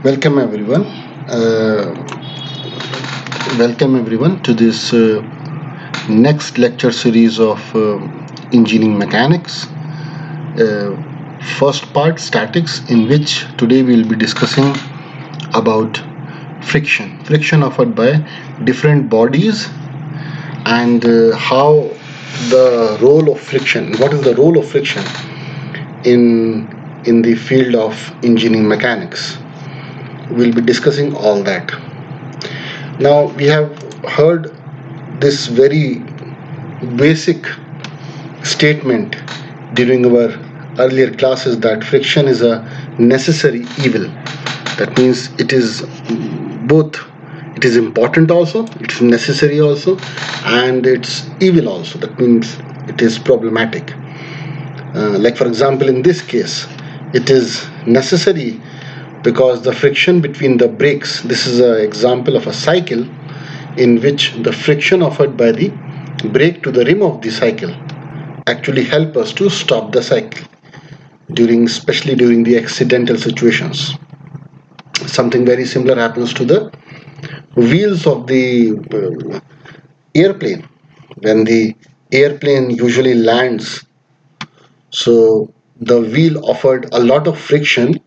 Welcome everyone. Uh, Welcome everyone to this next lecture series of engineering mechanics. First part statics, in which today we will be discussing about friction offered by different bodies, and how the role of friction. What is the role of friction in the field of engineering mechanics? We'll be discussing all that. Now we have heard this very basic statement during our earlier classes that friction is a necessary evil. That means it is both, it is important also, it's necessary also, and it's evil also. That means it is problematic. Like for example, in this case, it is necessary because the friction between the brakes, this is an example of a cycle in which the friction offered by the brake to the rim of the cycle actually help us to stop the cycle especially during the accidental situations. Something very similar happens to the wheels of the airplane. When the airplane usually lands, so the wheel offered a lot of friction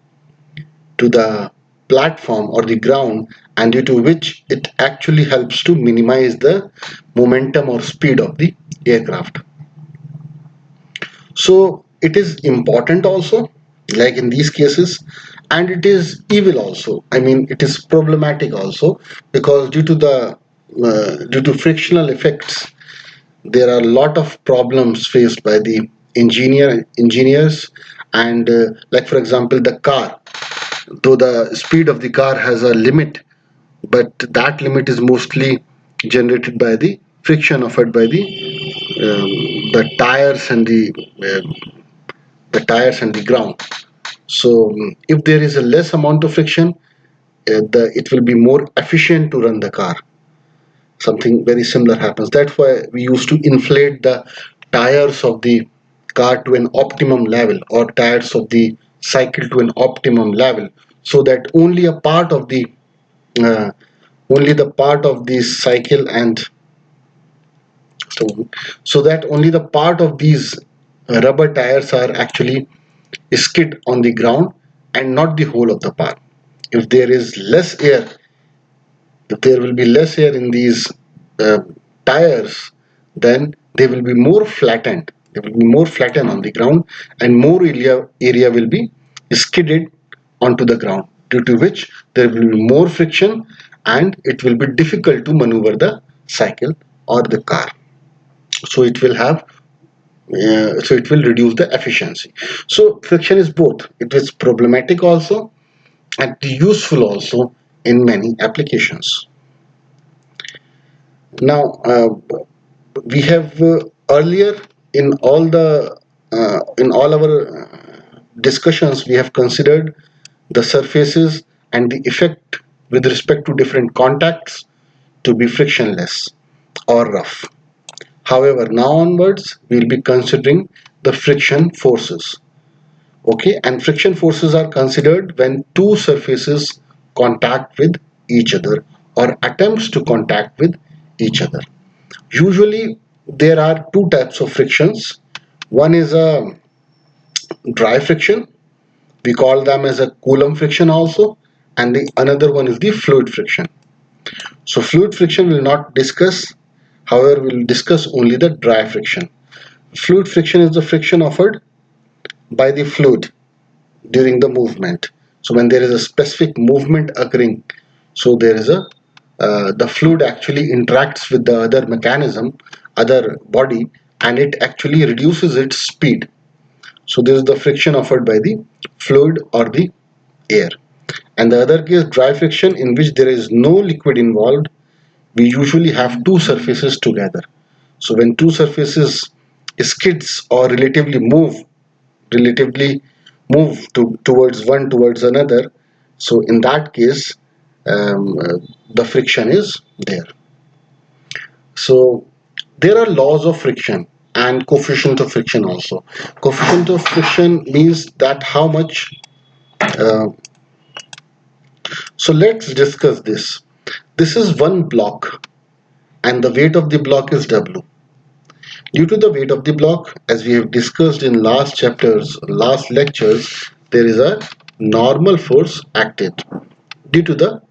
to the platform or the ground, and due to which it actually helps to minimize the momentum or speed of the aircraft. So it is important also, like in these cases, and it is evil also. I mean, it is problematic also, because due to frictional effects, there are a lot of problems faced by the engineers, and like for example, the car. Though the speed of the car has a limit, but that limit is mostly generated by the friction offered by the tires and the ground. So if there is a less amount of friction, it will be more efficient to run the car. Something very similar happens. That's why we used to inflate the tires of the car to an optimum level, or tires of the cycle to an optimum level, so that uh, only the part of the cycle and so so that only the part of these rubber tires are actually skid on the ground, and not the whole of the part. If there is less air, if there will be less air in these uh, tires, then they will be more flattened. They will be more flattened on the ground, and more area will be skidded onto the ground, due to which there will be more friction, and it will be difficult to maneuver the cycle or the car. So it will reduce the efficiency. So friction is both. It is problematic also and useful also in many applications. Now, we have earlier in all our discussions, we have considered the surfaces and the effect with respect to different contacts to be frictionless or rough. However, now onwards, we will be considering the friction forces. Okay, and friction forces are considered when two surfaces contact with each other, or attempts to contact with each other. Usually there are two types of frictions. One is a dry friction, we call them as a Coulomb friction also, and the another one is the fluid friction. So fluid friction will not discuss, however we will discuss only the dry friction. Fluid friction is the friction offered by the fluid during the movement. So when there is a specific movement occurring, so there is a the fluid actually interacts with the other mechanism, other body, and it actually reduces its speed. So this is the friction offered by the fluid or the air. And the other case, dry friction, in which there is no liquid involved, we usually have two surfaces together. So when two surfaces skids or relatively move towards another, so in that case, the friction is there. So there are laws of friction and coefficient of friction also. Coefficient of friction means that uh, So let's discuss this. This is one block and the weight of the block is W. Due to the weight of the block, as we have discussed in last lectures, there is a normal force acted due to the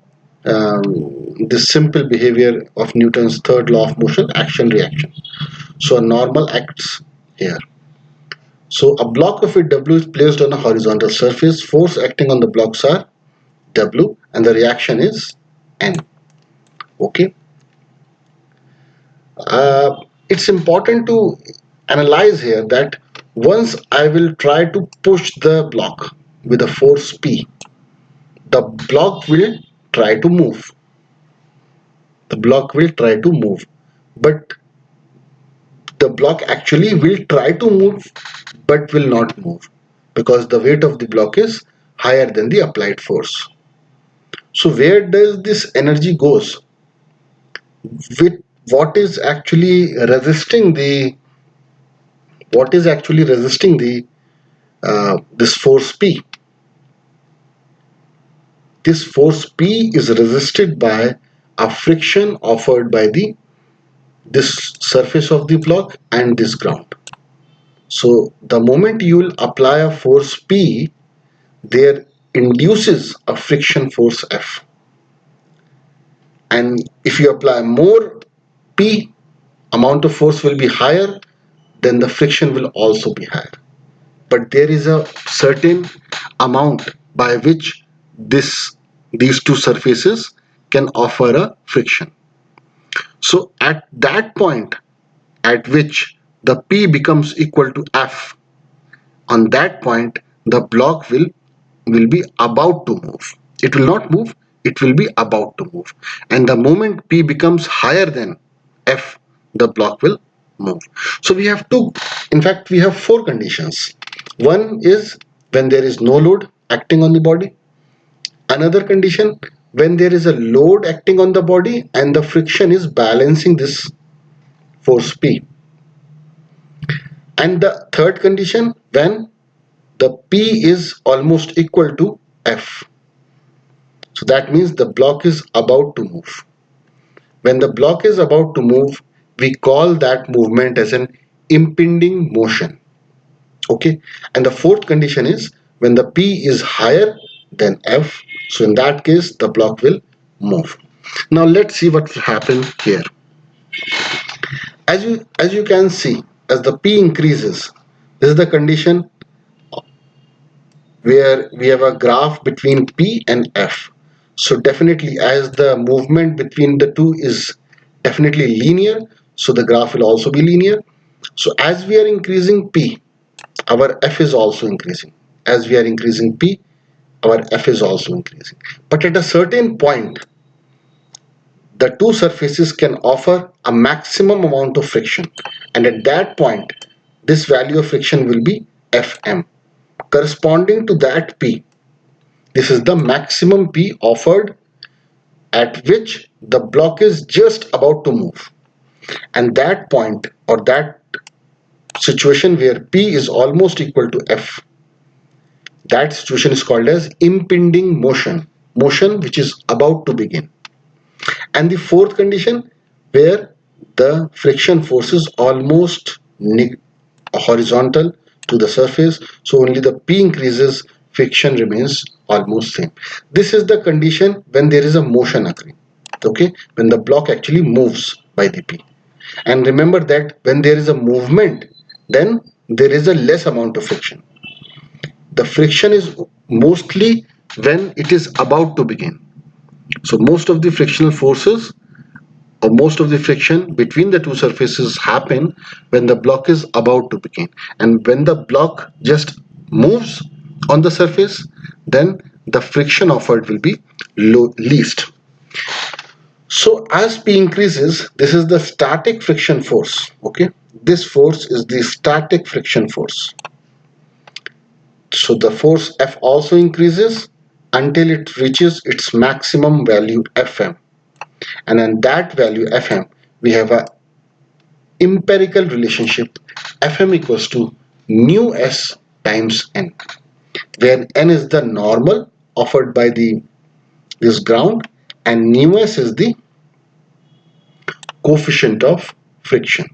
this simple behavior of Newton's third law of motion, action reaction. So a normal acts here. So a block of weight W is placed on a horizontal surface. Force acting on the blocks are W and the reaction is N. Okay. It's important to analyze here that once I will try to push the block with a force P, the block will try to move. The block will try to move, but the block actually will try to move but will not move because the weight of the block is higher than the applied force. So where does this energy goes? With what is actually resisting the this force P? This force P is resisted by a friction offered by this surface of the block and this ground. So the moment you will apply a force P, there induces a friction force F. And if you apply more P, amount of force will be higher, then the friction will also be higher. But there is a certain amount by which these two surfaces can offer a friction. So at that point at which the P becomes equal to F, on that point the block will be about to move. It will not move, it will be about to move. And the moment P becomes higher than F, the block will move. So we have we have four conditions. One is when there is no load acting on the body. Another condition, when there is a load acting on the body and the friction is balancing this force P. And the third condition, when the P is almost equal to F. So that means the block is about to move. When the block is about to move, we call that movement as an impending motion. Okay. And the fourth condition is when the P is higher than F. So in that case, the block will move. Now let's see what will happen here. As you can see, as the P increases, this is the condition where we have a graph between P and F. So definitely as the movement between the two is definitely linear, so the graph will also be linear. So as we are increasing P, our F is also increasing. As we are increasing P, our F is also increasing. But at a certain point, the two surfaces can offer a maximum amount of friction. And at that point, this value of friction will be Fm. Corresponding to that P, this is the maximum P offered at which the block is just about to move. And that point or that situation where P is almost equal to F, that situation is called as impending motion, motion which is about to begin. And the fourth condition where the friction force is almost horizontal to the surface, so only the P increases, friction remains almost same. This is the condition when there is a motion occurring, okay, when the block actually moves by the P. And remember that when there is a movement, then there is a less amount of friction. The friction is mostly when it is about to begin. So most of the frictional forces or most of the friction between the two surfaces happen when the block is about to begin. And when the block just moves on the surface, then the friction offered will be least. So as P increases, this is the static friction force. Okay, this force is the static friction force. So the force F also increases until it reaches its maximum value Fm. And in that value Fm, we have a empirical relationship Fm equals to nu s times n, where n is the normal offered by the is ground, and nu s is the coefficient of friction.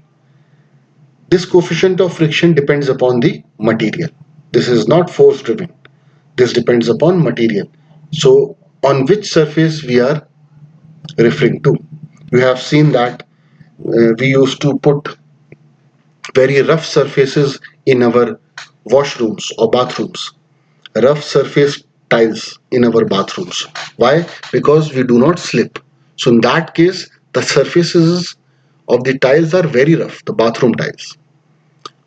This coefficient of friction depends upon the material. This is not force driven. This depends upon material. So on which surface we are referring to. We have seen that we used to put very rough surfaces in our washrooms or bathrooms. Rough surface tiles in our bathrooms. Why? Because we do not slip. So in that case, the surfaces of the tiles are very rough, the bathroom tiles.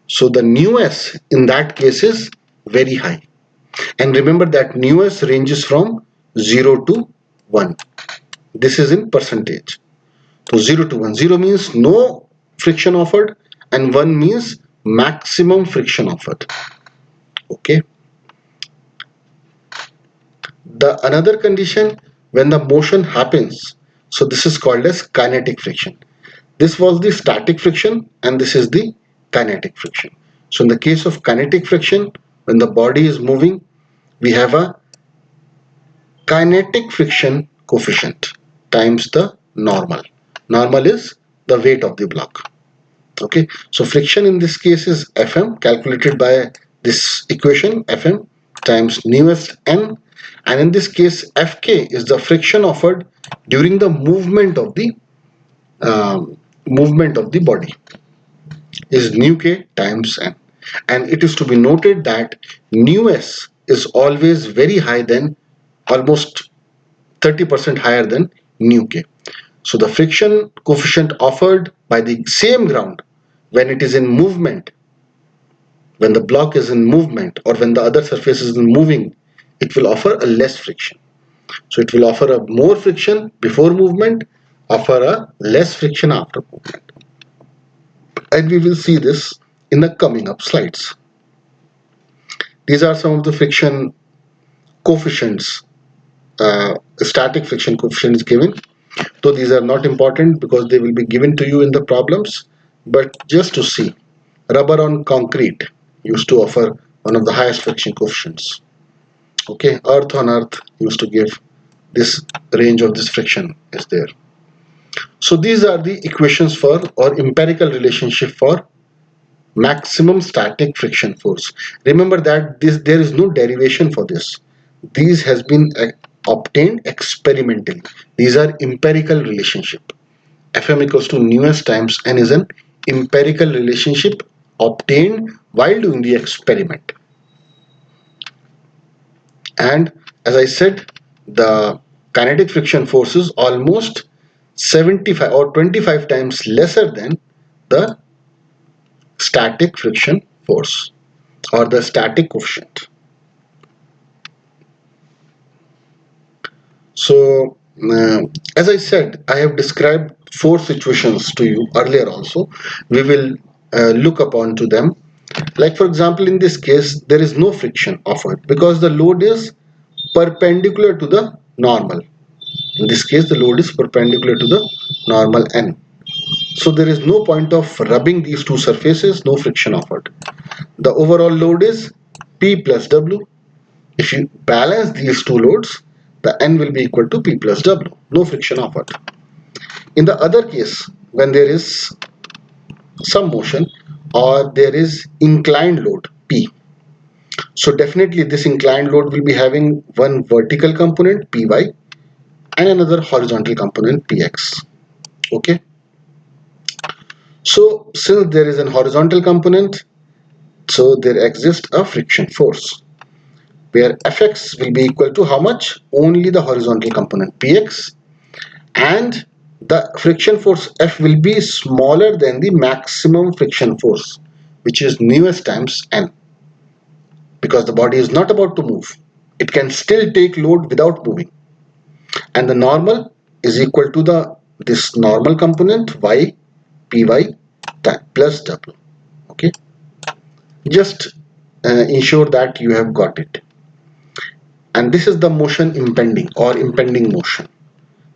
So the nu s in that case is very high. And remember that nu s ranges from 0 to 1. This is in percentage. So 0 to 1. 0 means no friction offered and 1 means maximum friction offered. Okay. The another condition when the motion happens, so this is called as kinetic friction. This was the static friction and this is the kinetic friction. So in the case of kinetic friction, when the body is moving, we have a kinetic friction coefficient times the normal. Normal is the weight of the block. Okay, so friction in this case is Fm calculated by this equation Fm times nu s n, and in this case Fk is the friction offered during the movement of the body is nu k times n, and it is to be noted that nu s is always very high than almost 30% higher than nu k. So the friction coefficient offered by the same ground when it is in movement, when the block is in movement or when the other surface is moving, it will offer a less friction. So it will offer a more friction before movement, offer a less friction after movement. And we will see this in the coming up slides. These are some of the friction coefficients, static friction coefficients given. Though these are not important because they will be given to you in the problems, but just to see, rubber on concrete used to offer one of the highest friction coefficients. Okay, earth on earth used to give this range of this friction is there. So these are the equations for or empirical relationship for maximum static friction force. Remember that there is no derivation for this. These has been obtained experimentally. These are empirical relationship. Fm equals to nu s times n is an empirical relationship obtained while doing the experiment. And as I said, the kinetic friction force is almost 75 or 25 times lesser than the static friction force or the static coefficient. So as I said, I have described 4 situations to you earlier also. We will look upon to them. Like for example, in this case, there is no friction offered because the load is perpendicular to the normal. In this case, the load is perpendicular to the normal n. So there is no point of rubbing these two surfaces, no friction offered. The overall load is P plus W. If you balance these two loads, the N will be equal to P plus W, no friction offered. In the other case, when there is some motion or there is inclined load P, so definitely this inclined load will be having one vertical component Py and another horizontal component Px. Okay. So since there is an horizontal component, so there exists a friction force where Fx will be equal to how much? Only the horizontal component Px, and the friction force F will be smaller than the maximum friction force, which is nu s times n, because the body is not about to move. It can still take load without moving, and the normal is equal to this normal component y Py plus W. Okay, just ensure that you have got it. And this is the motion impending or impending motion,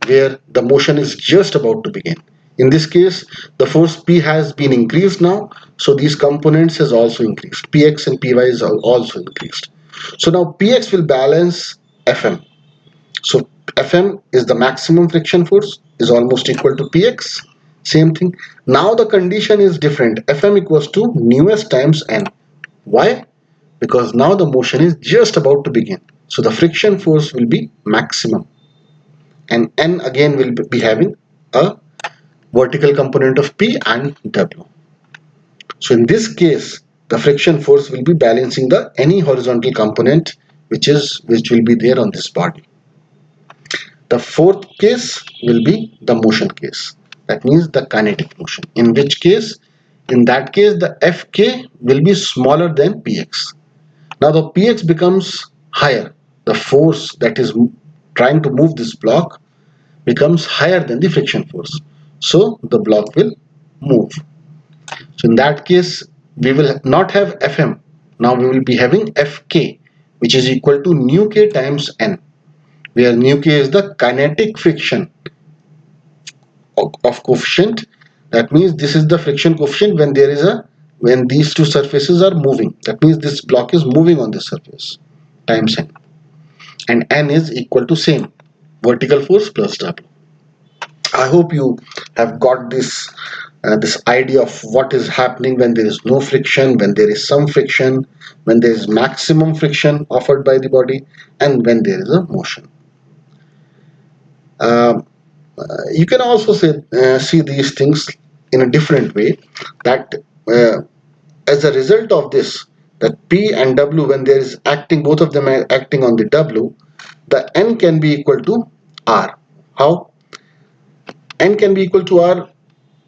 where the motion is just about to begin. In this case, the force P has been increased now, so these components has also increased. Px and Py is also increased. So now Px will balance Fm. So Fm is the maximum friction force, is almost equal to Px. Same thing. Now the condition is different. Fm equals to nu(s) times n. Why? Because now the motion is just about to begin. So the friction force will be maximum. And n again will be having a vertical component of P and W. So in this case, the friction force will be balancing the any horizontal component which will be there on this body. The fourth case will be the motion case. That means the kinetic motion. In that case, the Fk will be smaller than Px. Now the Px becomes higher. The force that is trying to move this block becomes higher than the friction force. So the block will move. So in that case, we will not have Fm. Now we will be having Fk, which is equal to nu k times n, where nu k is the kinetic friction of coefficient. That means this is the friction coefficient when these two surfaces are moving. That means this block is moving on this surface times n, and n is equal to same vertical force plus W. I hope you have got this idea of what is happening when there is no friction, when there is some friction, when there is maximum friction offered by the body, and when there is a motion. You can also see these things in a different way, that as a result of this, that P and W, when there is acting, both of them are acting on the W, the N can be equal to R. How? N can be equal to R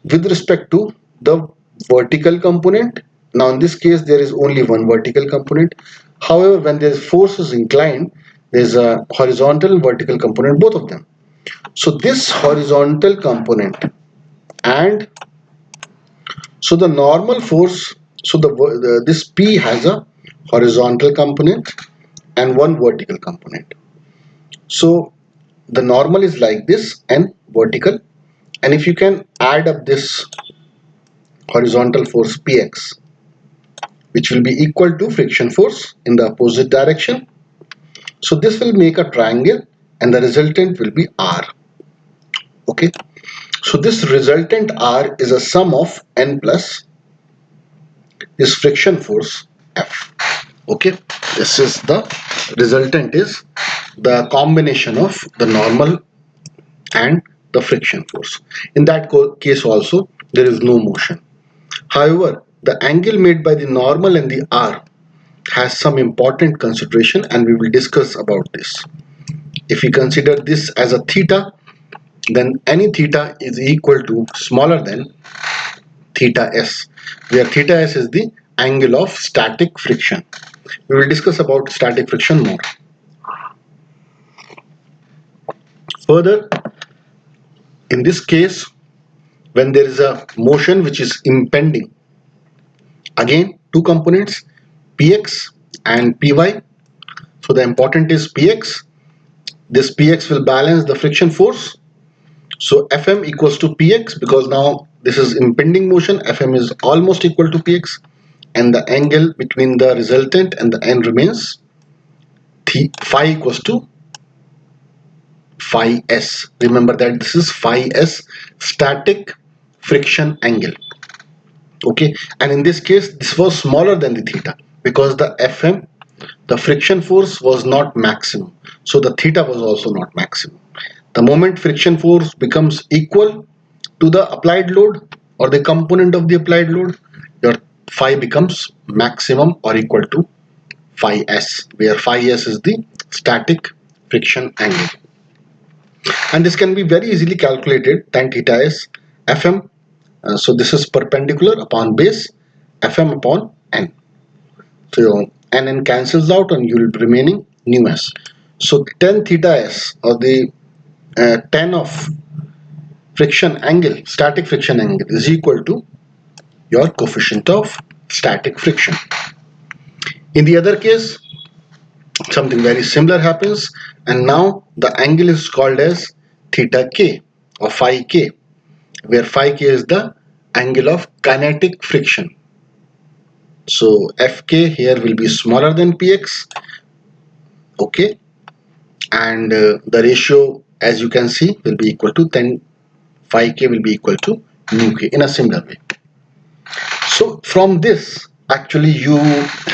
with respect to the vertical component. Now in this case there is only one vertical component. However, when the force is inclined, there is a horizontal and vertical component, both of them. So this horizontal component, and so the normal force, so this P has a horizontal component and one vertical component. So the normal is like this and vertical, and if you can add up this horizontal force Px, which will be equal to friction force in the opposite direction, so this will make a triangle and the resultant will be R. Okay, so this resultant R is a sum of N plus this friction force F. Okay, this is the resultant, is the combination of the normal and the friction force. In that case also there is no motion. However, the angle made by the normal and the R has some important consideration, and we will discuss about this. If we consider this as a theta, then any theta is equal to smaller than theta s, where theta s is the angle of static friction. We will discuss about static friction more. Further, in this case, when there is a motion which is impending, again two components, Px and Py. So the important is Px. This Px will balance the friction force. So Fm equals to Px, because now this is impending motion. Fm is almost equal to Px, and the angle between the resultant and the end remains phi equals to phi s. Remember that this is phi s, static friction angle. Okay, and in this case this was smaller than the theta, because the Fm, the friction force, was not maximum, so the theta was also not maximum. The moment friction force becomes equal to the applied load or the component of the applied load, your phi becomes maximum or equal to phi s, where phi s is the static friction angle. And this can be very easily calculated. Tan theta is Fm, so this is perpendicular upon base, Fm upon n. So n cancels out and you will be remaining nu s. So tan theta s, or the tan of friction angle, static friction angle, is equal to your coefficient of static friction. In the other case, something very similar happens, and now the angle is called as theta k or phi k, where phi k is the angle of kinetic friction. So Fk here will be smaller than Px. Okay, and the ratio, as you can see, will be equal to 10 5k will be equal to nu k in a similar way. So from this, actually you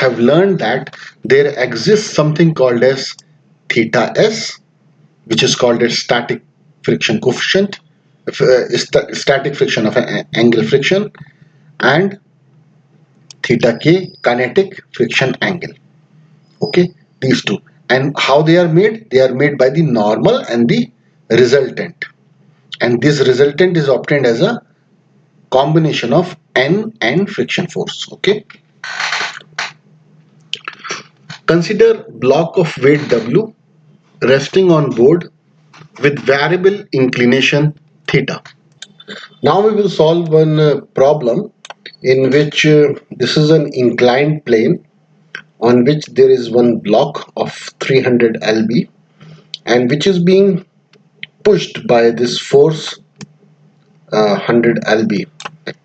have learned that there exists something called as theta s, which is called as static friction coefficient, static friction of an angle friction, and theta k kinetic friction angle. Okay, these two. And how they are made? They are made by the normal and the resultant. And this resultant is obtained as a combination of N and friction force. Okay. Consider block of weight W resting on board with variable inclination theta. Now we will solve one problem in which this is an inclined plane on which there is one block of 300 lb and which is being pushed by this force 100 lb,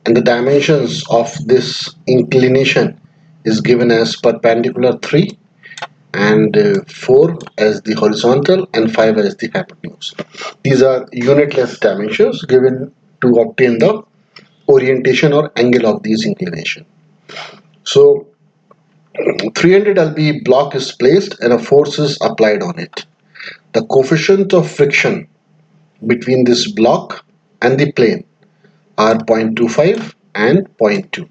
and the dimensions of this inclination is given as perpendicular 3 and 4 as the horizontal and 5 as the hypotenuse. These are unitless dimensions given to obtain the orientation or angle of these inclination. So 300 lb block is placed and a force is applied on it. The coefficient of friction between this block and the plane are 0.25 and zero point 0.2.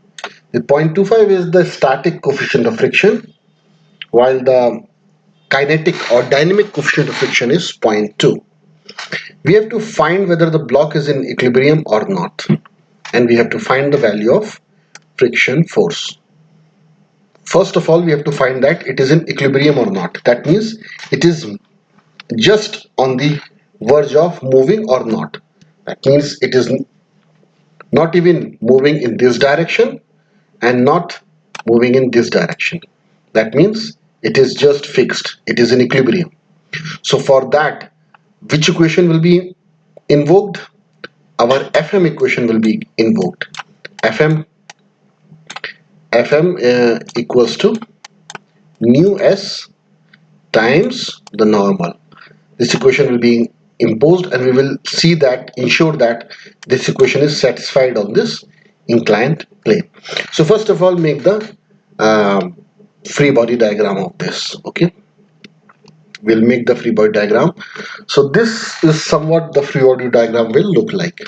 The 0.25 is the static coefficient of friction, while the kinetic or dynamic coefficient of friction is 0.2. We have to find whether the block is in equilibrium or not, and we have to find the value of friction force. First of all, we have to find that it is in equilibrium or not. That means it is just on the verge of moving or not. That means it is not even moving in this direction and not moving in this direction. That means it is just fixed. It is in equilibrium. So for that, which equation will be invoked? Our FM equation will be invoked. FM equals to nu s times the normal. This equation will be imposed, and we will see that, ensure that this equation is satisfied on this inclined plane. So first of all, make the free body diagram of this. Okay, we'll make the free body diagram. So this is somewhat the free body diagram will look like.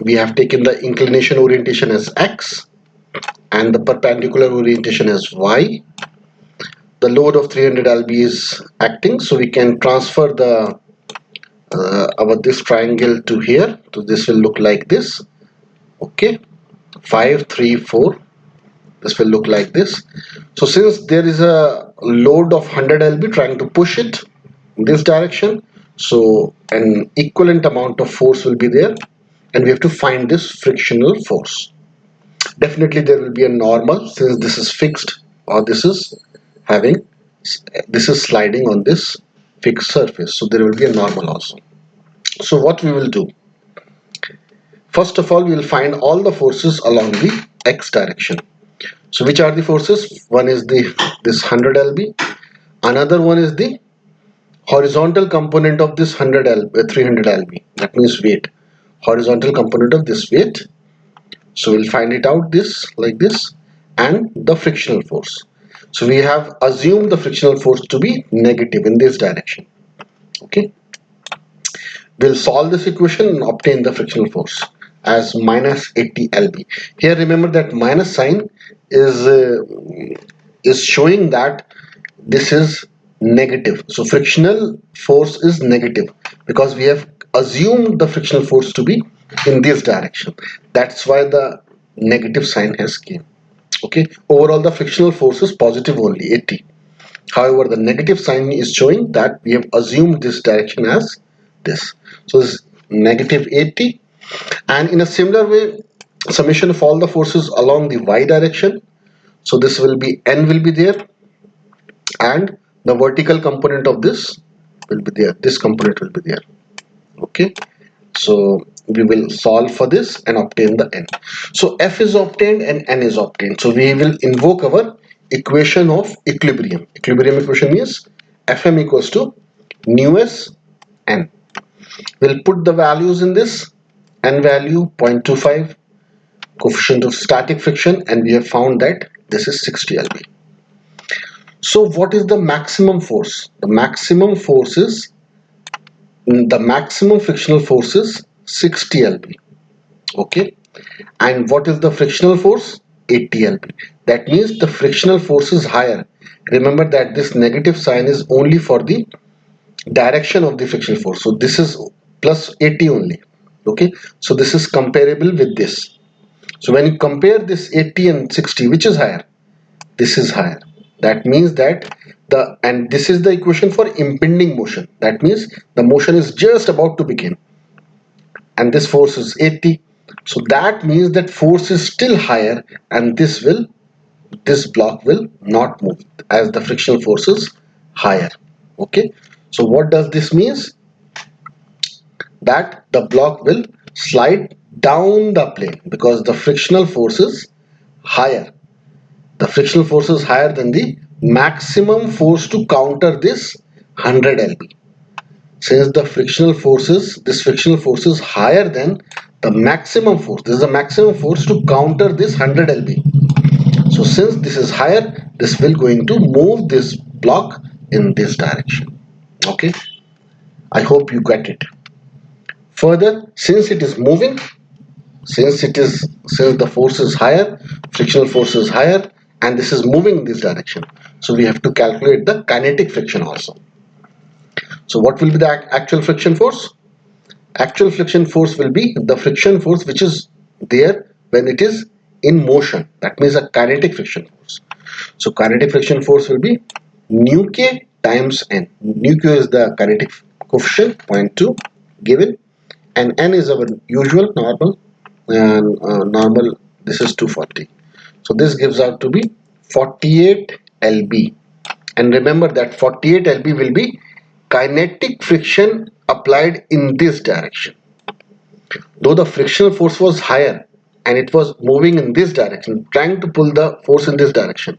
We have taken the inclination orientation as x and the perpendicular orientation as y. The load of 300 lb is acting, so we can transfer the our this triangle to here. So this will look like this. Okay, 5 3 4, this will look like this. So since there is a load of 100 lb trying to push it in this direction, so an equivalent amount of force will be there, and we have to find this frictional force. Definitely there will be a normal, since this is fixed, or this is sliding on this fixed surface, so there will be a normal also. So what we will do, first of all, we will find all the forces along the x direction. So which are the forces? One is this 100 lb, another one is the horizontal component of this 100 lb 300 lb, that means weight, horizontal component of this weight. So we'll find it out this like this, and the frictional force. So we have assumed the frictional force to be negative in this direction. Okay, we'll solve this equation and obtain the frictional force as minus 80 lb. Here remember that minus sign is showing that this is negative. So frictional force is negative because we have assumed the frictional force to be in this direction. That's why the negative sign has came. Okay, overall the frictional force is positive only 80. However, the negative sign is showing that we have assumed this direction as this. So this is negative 80, and in a similar way, summation of all the forces along the y direction. So this will be n will be there, and the vertical component of this will be there. This component will be there. Okay, so we will solve for this and obtain the n. So f is obtained and n is obtained. So we will invoke our equation of equilibrium. Equilibrium equation means Fm equals to newest n. We'll put the values in this. N value 0.25, coefficient of static friction, and we have found that this is 60 lb. So what is the maximum force? The maximum force is, the maximum frictional force is 60 lb. Okay, and what is the frictional force? 80 lb. That means the frictional force is higher. Remember that this negative sign is only for the direction of the frictional force, so this is plus 80 only. Okay, so this is comparable with this. So when you compare this 80 and 60, which is higher? This is higher. That means that and this is the equation for impending motion. That means the motion is just about to begin, and this force is 80. So that means that force is still higher, and this block will not move as the frictional force is higher. Okay, so what does this means? That the block will slide down the plane because the frictional force is higher. The frictional force is higher than the maximum force to counter this 100 lb. Since the frictional forces, this frictional force is higher than the maximum force. This is the maximum force to counter this 100 lb. So since this is higher, this will going to move this block in this direction. Okay, I hope you get it. Further, since it is moving, since the force is higher, frictional force is higher, and this is moving in this direction, so we have to calculate the kinetic friction also. So what will be the actual friction force? Actual friction force will be the friction force which is there when it is in motion. That means a kinetic friction force. So kinetic friction force will be nu k times n. Nu k is the kinetic coefficient, 0.2 given, and n is our usual normal, and normal, this is 240. So this gives out to be 48 lb, and remember that 48 lb will be kinetic friction applied in this direction. Though the frictional force was higher and it was moving in this direction, trying to pull the force in this direction,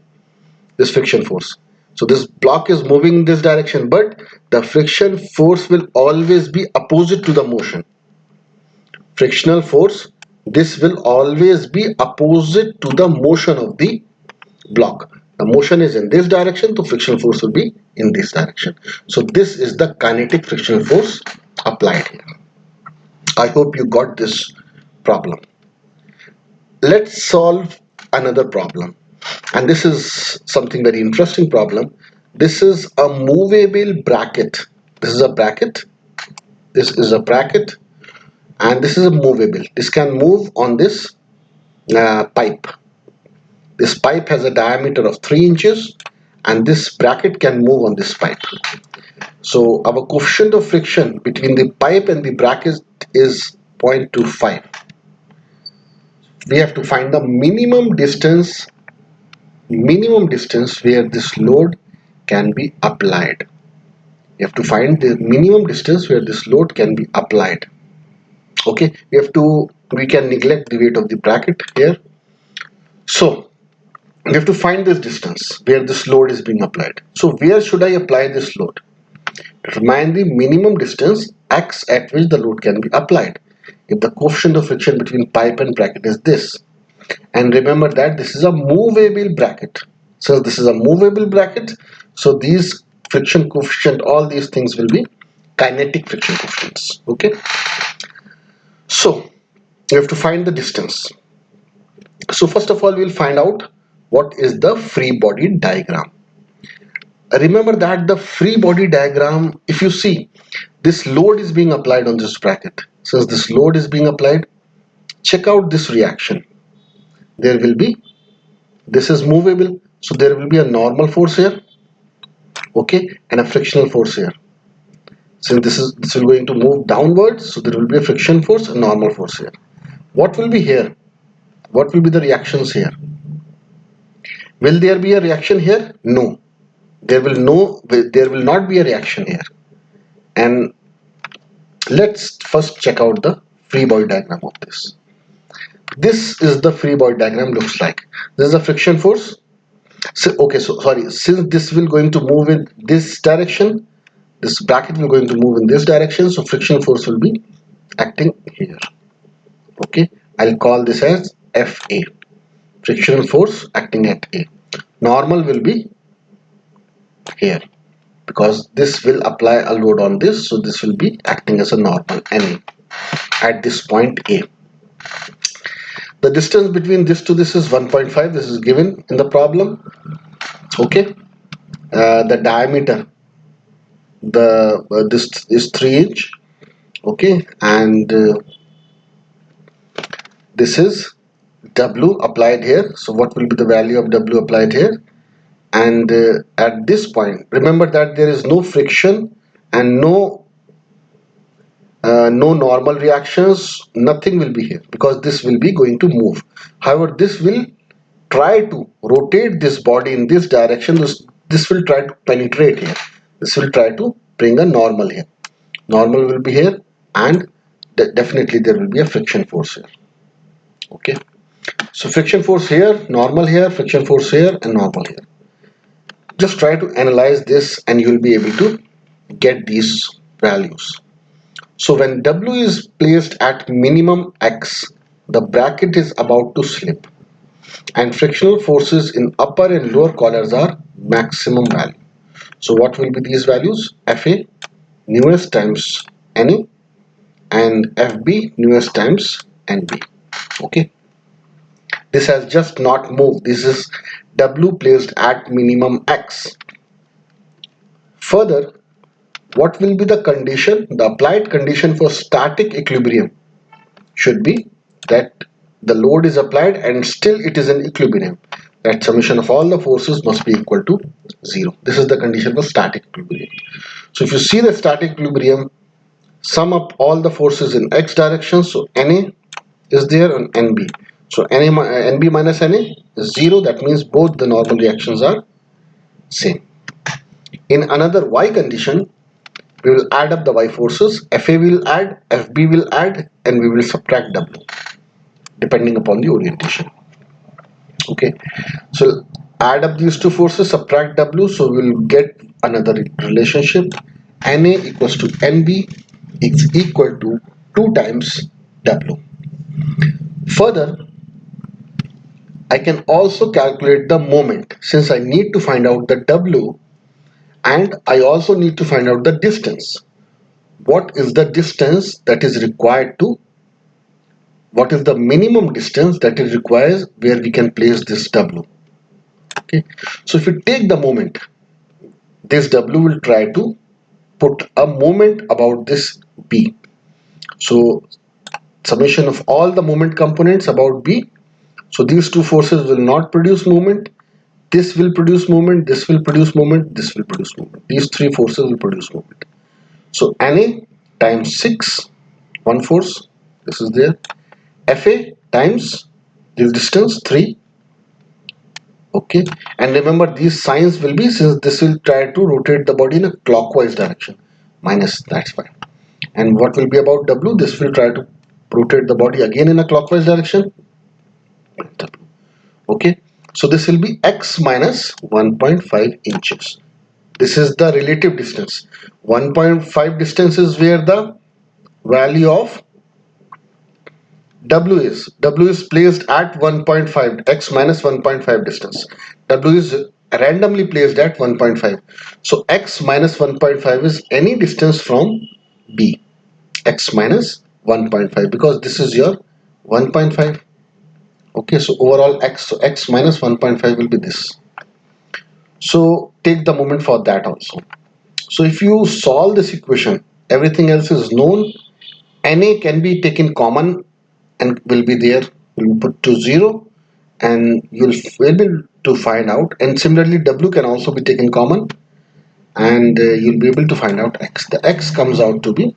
this friction force. So this block is moving in this direction, but the friction force will always be opposite to the motion. Frictional force, this will always be opposite to the motion of the block. The motion is in this direction, so frictional force will be in this direction. So this is the kinetic frictional force applied here. I hope you got this problem. Let's solve another problem, and this is something very interesting problem. This is a movable bracket. This is a bracket. This is a bracket, and this is a movable. This can move on this pipe. This pipe has a diameter of 3 inches, and this bracket can move on this pipe. So our coefficient of friction between the pipe and the bracket is 0.25. We have to find the minimum distance where this load can be applied. We have to find the minimum distance where this load can be applied. Okay, we can neglect the weight of the bracket here. So we have to find this distance where this load is being applied. So where should I apply this load? Determine the minimum distance x at which the load can be applied. If the coefficient of friction between pipe and bracket is this, and remember that this is a movable bracket. So this is a movable bracket, so these friction coefficient, all these things will be kinetic friction coefficients. Okay, so you have to find the distance. So first of all, we'll find out what is the free body diagram. Remember that the free body diagram, if you see, this load is being applied on this bracket. Since this load is being applied, check out this reaction. There will be, this is movable, so there will be a normal force here, okay, and a frictional force here. Since this will going to move downwards, so there will be a friction force and normal force here. What will be here? What will be the reactions here? Will there be a reaction here? No. There will not be a reaction here. And let's first check out the free body diagram of this. This is the free body diagram looks like. This is a friction force. So, okay, so sorry, since this will going to move in this direction, this bracket will going to move in this direction, so frictional force will be acting here. Okay, I'll call this as FA, frictional force acting at A. Normal will be here because this will apply a load on this, so this will be acting as a normal NA at this point A. The distance between this to this is 1.5. This is given in the problem. Okay, the diameter, this is 3 inch. Okay, and this is W applied here. So what will be the value of W applied here? And at this point, remember that there is no friction and no normal reactions, nothing will be here because this will be going to move. However, this will try to rotate this body in this direction. This will try to penetrate here. This will try to bring a normal here. Normal will be here, and definitely there will be a friction force here. Okay, so friction force here, normal here, friction force here, and normal here. Just try to analyze this and you will be able to get these values. So when W is placed at minimum X, the bracket is about to slip and frictional forces in upper and lower collars are maximum value. So what will be these values? FA newest times NA and FB newest times NB. Okay, this has just not moved. This is W placed at minimum X. Further, what will be the condition? The applied condition for static equilibrium should be that the load is applied and still it is in equilibrium. That summation of all the forces must be equal to 0. This is the condition for static equilibrium. So if you see the static equilibrium, sum up all the forces in X direction. So NA is there on NB. So NB minus NA is 0. That means both the normal reactions are same. In another Y condition, we will add up the Y forces. FA will add, FB will add, and we will subtract W depending upon the orientation. Okay, so add up these two forces, subtract W, so we will get another relationship. NA equals to NB is equal to 2 times W. Further, I can also calculate the moment since I need to find out the W and I also need to find out the distance. What is the distance that is required to, what is the minimum distance that it requires where we can place this W. Okay, so if you take the moment, this W will try to put a moment about this B. So summation of all the moment components about B. So these two forces will not produce moment. This will produce moment, this will produce moment, this will produce moment. These three forces will produce moment. So NA times 6, one force, this is there. FA times this distance 3. Okay, and remember these signs will be, since this will try to rotate the body in a clockwise direction, minus, that's fine. And what will be about W? This will try to rotate the body again in a clockwise direction. Okay, so this will be X minus 1.5 inches. This is the relative distance. 1.5 distance is where the value of W is. W is placed at 1.5, X minus 1.5 distance. W is randomly placed at 1.5. So X minus 1.5 is any distance from B. X minus 1.5 because this is your 1.5. Okay, so overall X, so X minus 1.5 will be this. So take the moment for that also. So if you solve this equation, everything else is known. NA can be taken common and will be there. We'll put to 0 and you'll be able to find out. And similarly, W can also be taken common and you'll be able to find out X. The X comes out to be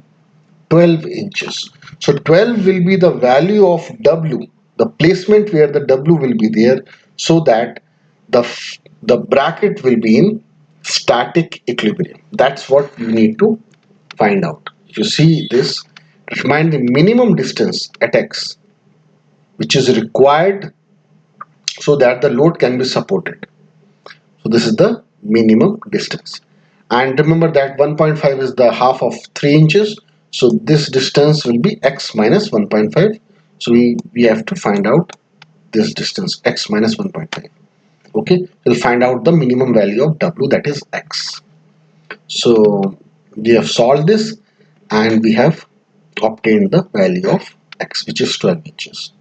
12 inches. So 12 will be the value of W, the placement where the W will be there, so that the bracket will be in static equilibrium. That's what you need to find out. If you see this, find the minimum distance at X which is required so that the load can be supported. So this is the minimum distance. And remember that 1.5 is the half of 3 inches, so this distance will be x minus 1.5. So we have to find out this distance, x minus 1.5. Okay, we'll find out the minimum value of w, that is x. So we have solved this and we have obtained the value of x, which is 12 inches.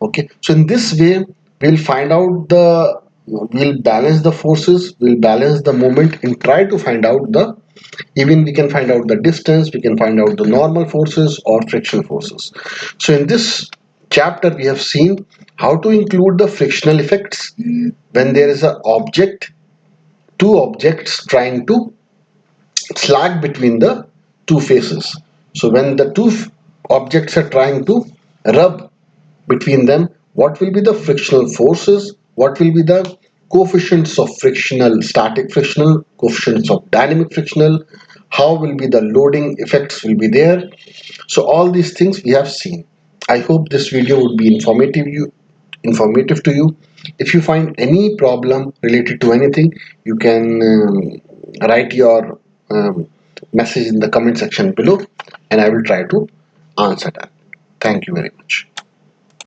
Okay, so in this way we'll find out the, we'll balance the forces, we'll balance the moment and try to find out the, even we can find out the distance, we can find out the normal forces or frictional forces. So in this chapter we have seen how to include the frictional effects when there is a object, two objects trying to slack between the two faces. So when the two objects are trying to rub between them, what will be the frictional forces, what will be the coefficients of frictional, static frictional, coefficients of dynamic frictional, how will be the loading effects will be there. So all these things we have seen. I hope this video would be informative to you. If you find any problem related to anything, you can write your message in the comment section below and I will try to answer that. Thank you very much.